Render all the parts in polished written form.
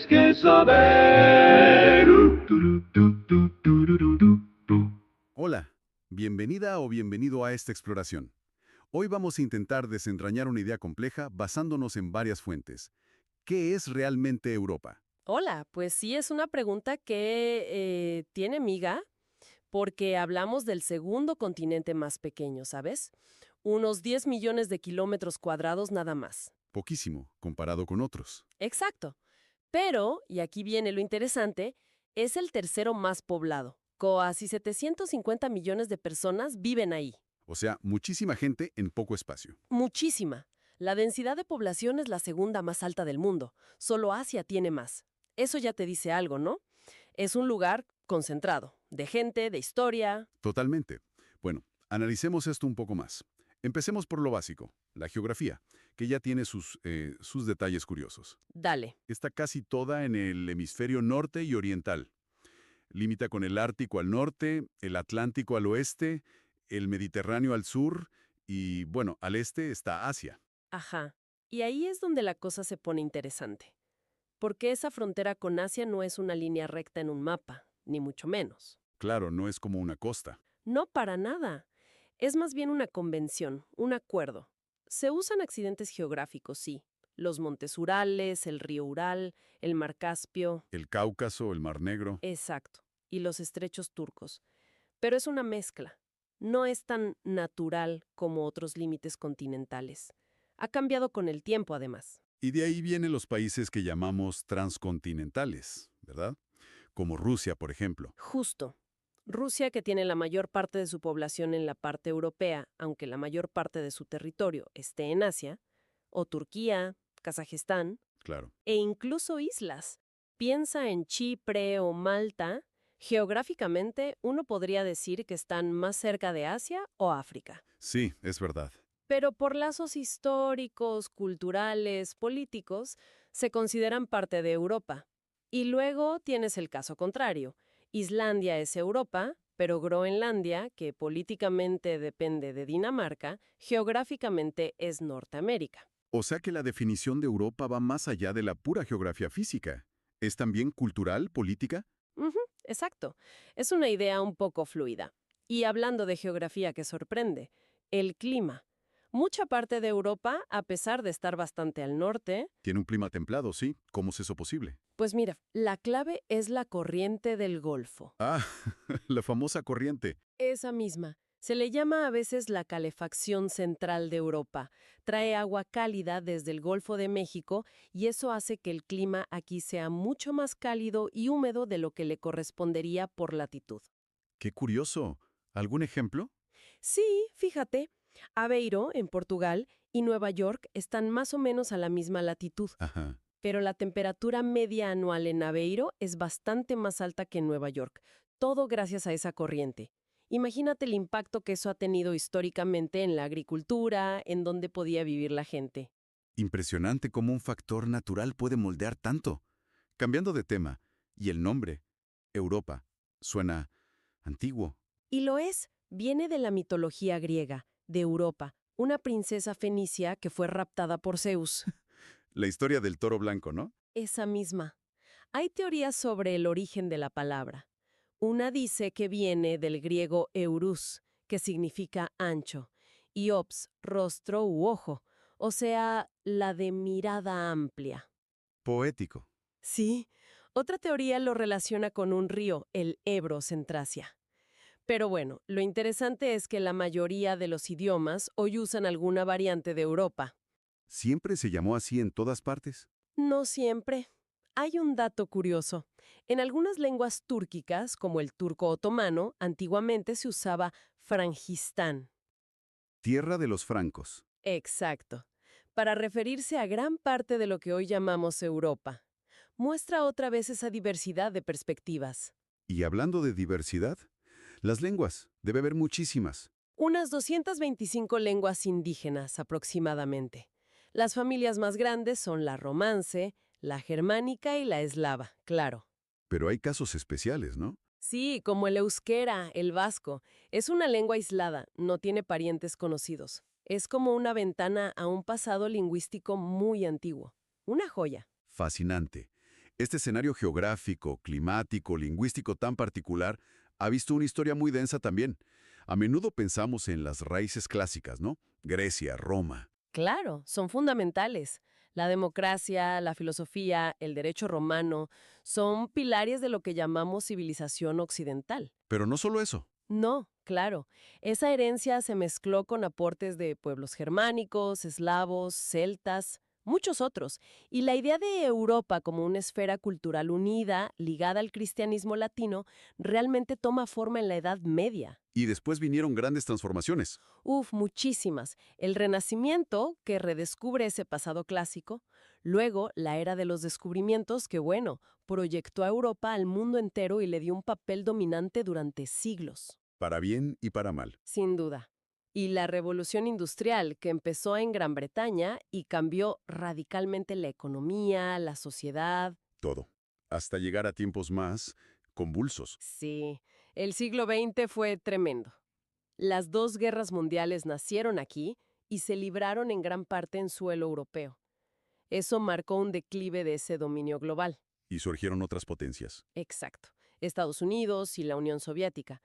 tienes que saber. Hola, bienvenida o bienvenido a esta exploración. Hoy vamos a intentar desentrañar una idea compleja basándonos en varias fuentes. ¿Qué es realmente Europa? Hola, pues sí es una pregunta que tiene miga porque hablamos del segundo continente más pequeño, ¿sabes? Unos 10 millones de kilómetros cuadrados nada más. Poquísimo, comparado con otros. Exacto. Pero, y aquí viene lo interesante, es el tercero más poblado. Casi 750 millones de personas viven ahí. O sea, muchísima gente en poco espacio. Muchísima. La densidad de población es la segunda más alta del mundo. Solo Asia tiene más. Eso ya te dice algo, ¿no? Es un lugar concentrado, de gente, de historia. Totalmente. Bueno, analicemos esto un poco más. Empecemos por lo básico, la geografía, que ya tiene sus detalles curiosos. Dale. Está casi toda en el hemisferio norte y oriental. Limita con el Ártico al norte, el Atlántico al oeste, el Mediterráneo al sur y, bueno, al este está Asia. Ajá. Y ahí es donde la cosa se pone interesante. Porque esa frontera con Asia no es una línea recta en un mapa, ni mucho menos. Claro, no es como una costa. No para nada. Es más bien una convención, un acuerdo. Se usan accidentes geográficos, sí. Los montes Urales, el río Ural, el mar Caspio. El Cáucaso, el Mar Negro. Exacto. Y los estrechos turcos. Pero es una mezcla. No es tan natural como otros límites continentales. Ha cambiado con el tiempo, además. Y de ahí vienen los países que llamamos transcontinentales, ¿verdad? Como Rusia, por ejemplo. Justo. Rusia, que tiene la mayor parte de su población en la parte europea, aunque la mayor parte de su territorio esté en Asia, o Turquía, Kazajistán, Claro. e incluso islas. Piensa en Chipre o Malta. Geográficamente, uno podría decir que están más cerca de Asia o África. Sí, es verdad. Pero por lazos históricos, culturales, políticos, se consideran parte de Europa. Y luego tienes el caso contrario. Islandia es Europa, pero Groenlandia, que políticamente depende de Dinamarca, geográficamente es Norteamérica. O sea que la definición de Europa va más allá de la pura geografía física. ¿Es también cultural, política? Ujú, exacto. Es una idea un poco fluida. Y hablando de geografía que sorprende, el clima. Mucha parte de Europa, a pesar de estar bastante al norte, Tiene un clima templado, sí. ¿Cómo es eso posible? pues mira, la clave es la corriente del Golfo. Ah, la famosa corriente. Esa misma. Se le llama a veces la calefacción central de Europa. Trae agua cálida desde el Golfo de México y eso hace que el clima aquí sea mucho más cálido y húmedo de lo que le correspondería por latitud. Qué curioso. ¿Algún ejemplo? Sí, fíjate, Aveiro, en Portugal, y Nueva York están más o menos a la misma latitud, Ajá. pero la temperatura media anual en Aveiro es bastante más alta que en Nueva York, todo gracias a esa corriente. Imagínate el impacto que eso ha tenido históricamente en la agricultura, en donde podía vivir la gente. Impresionante cómo un factor natural puede moldear tanto. Cambiando de tema, y el nombre, Europa, suena antiguo. Y lo es, viene de la mitología griega, de Europa, una princesa fenicia que fue raptada por Zeus. La historia del toro blanco, ¿no? Esa misma. Hay teorías sobre el origen de la palabra. Una dice que viene del griego eurus, que significa ancho, y ops, rostro u ojo, o sea, la de mirada amplia. Poético. Sí, otra teoría lo relaciona con un río, el Ebro, en Tracia. Pero bueno, lo interesante es que la mayoría de los idiomas hoy usan alguna variante de Europa. ¿Siempre se llamó así en todas partes? No siempre. Hay un dato curioso. En algunas lenguas túrquicas, como el turco otomano, antiguamente se usaba Frangistán. Tierra de los francos. Exacto. Para referirse a gran parte de lo que hoy llamamos Europa. Muestra otra vez esa diversidad de perspectivas. Y hablando de diversidad, las lenguas, debe haber muchísimas. Unas 225 lenguas indígenas aproximadamente. Las familias más grandes son la romance, la germánica y la eslava, claro. Pero hay casos especiales, ¿no? Sí, como el euskera, el vasco. Es una lengua aislada, no tiene parientes conocidos. Es como una ventana a un pasado lingüístico muy antiguo. Una joya. Fascinante. Este escenario geográfico, climático, lingüístico tan particular ha visto una historia muy densa también. A menudo pensamos en las raíces clásicas, ¿no? Grecia, Roma. Claro, son fundamentales. La democracia, la filosofía, el derecho romano son pilares de lo que llamamos civilización occidental. Pero no solo eso. No, claro. Esa herencia se mezcló con aportes de pueblos germánicos, eslavos, celtas, muchos otros. Y la idea de Europa como una esfera cultural unida, ligada al cristianismo latino, realmente toma forma en la Edad Media. Y después vinieron grandes transformaciones. Uf, muchísimas. El Renacimiento, que redescubre ese pasado clásico. Luego, la era de los descubrimientos, que bueno, proyectó a Europa al mundo entero y le dio un papel dominante durante siglos. Para bien y para mal. Sin duda. Y la revolución industrial, que empezó en Gran Bretaña y cambió radicalmente la economía, la sociedad. Todo. Hasta llegar a tiempos más convulsos. Sí, el siglo XX fue tremendo. Las dos guerras mundiales nacieron aquí y se libraron en gran parte en suelo europeo. Eso marcó un declive de ese dominio global. Y surgieron otras potencias. Exacto. Estados Unidos y la Unión Soviética.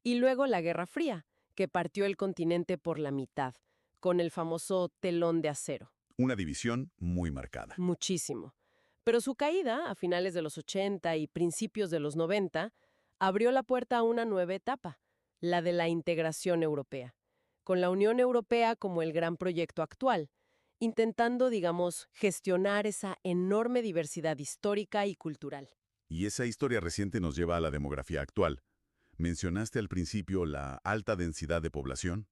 Y luego la Guerra Fría, que partió el continente por la mitad, con el famoso telón de acero. Una división muy marcada. Muchísimo. Pero su caída, a finales de los 80 y principios de los 90, abrió la puerta a una nueva etapa, la de la integración europea, con la Unión Europea como el gran proyecto actual, intentando, digamos, gestionar esa enorme diversidad histórica y cultural. Y esa historia reciente nos lleva a la demografía actual. Mencionaste al principio la alta densidad de población.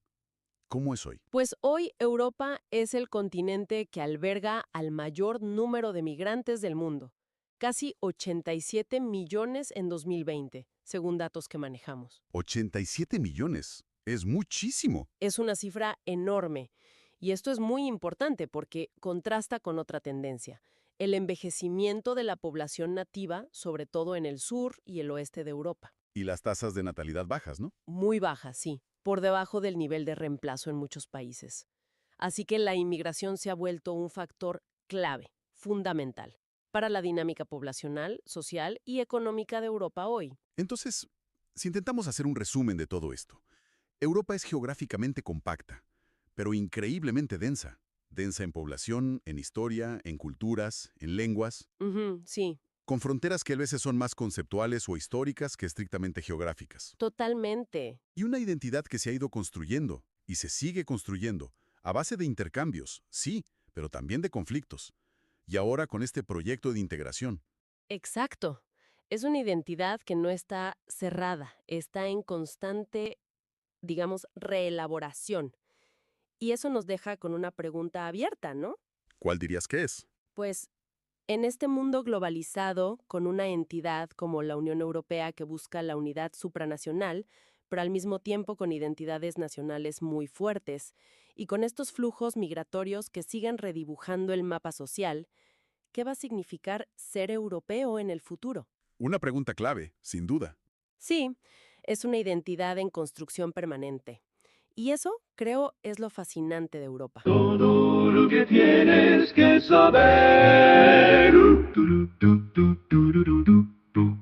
¿Cómo es hoy? Pues hoy Europa es el continente que alberga al mayor número de migrantes del mundo, casi 87 millones en 2020, según datos que manejamos. 87 millones. Es muchísimo. Es una cifra enorme, y esto es muy importante porque contrasta con otra tendencia, el envejecimiento de la población nativa, sobre todo en el sur y el oeste de Europa. Y las tasas de natalidad bajas, ¿no? Muy baja, sí, por debajo del nivel de reemplazo en muchos países. Así que la inmigración se ha vuelto un factor clave, fundamental, para la dinámica poblacional, social y económica de Europa hoy. Entonces, si intentamos hacer un resumen de todo esto, Europa es geográficamente compacta, pero increíblemente densa. Densa en población, en historia, en culturas, en lenguas, Sí, con fronteras que a veces son más conceptuales o históricas que estrictamente geográficas. totalmente. Y una identidad que se ha ido construyendo, y se sigue construyendo, a base de intercambios, sí, pero también de conflictos. Y ahora con este proyecto de integración. Exacto. Es una identidad que no está cerrada, está en constante, digamos, reelaboración. Y eso nos deja con una pregunta abierta, ¿no? ¿Cuál dirías que es? Pues, en este mundo globalizado, con una entidad como la Unión Europea que busca la unidad supranacional, pero al mismo tiempo con identidades nacionales muy fuertes, y con estos flujos migratorios que siguen redibujando el mapa social, ¿qué va a significar ser europeo en el futuro? Una pregunta clave, sin duda. Sí, es una identidad en construcción permanente. Y eso, creo, es lo fascinante de Europa. Todo lo que tienes que saber. Tu, tu, tu, tu, tu, tu, tu, tu.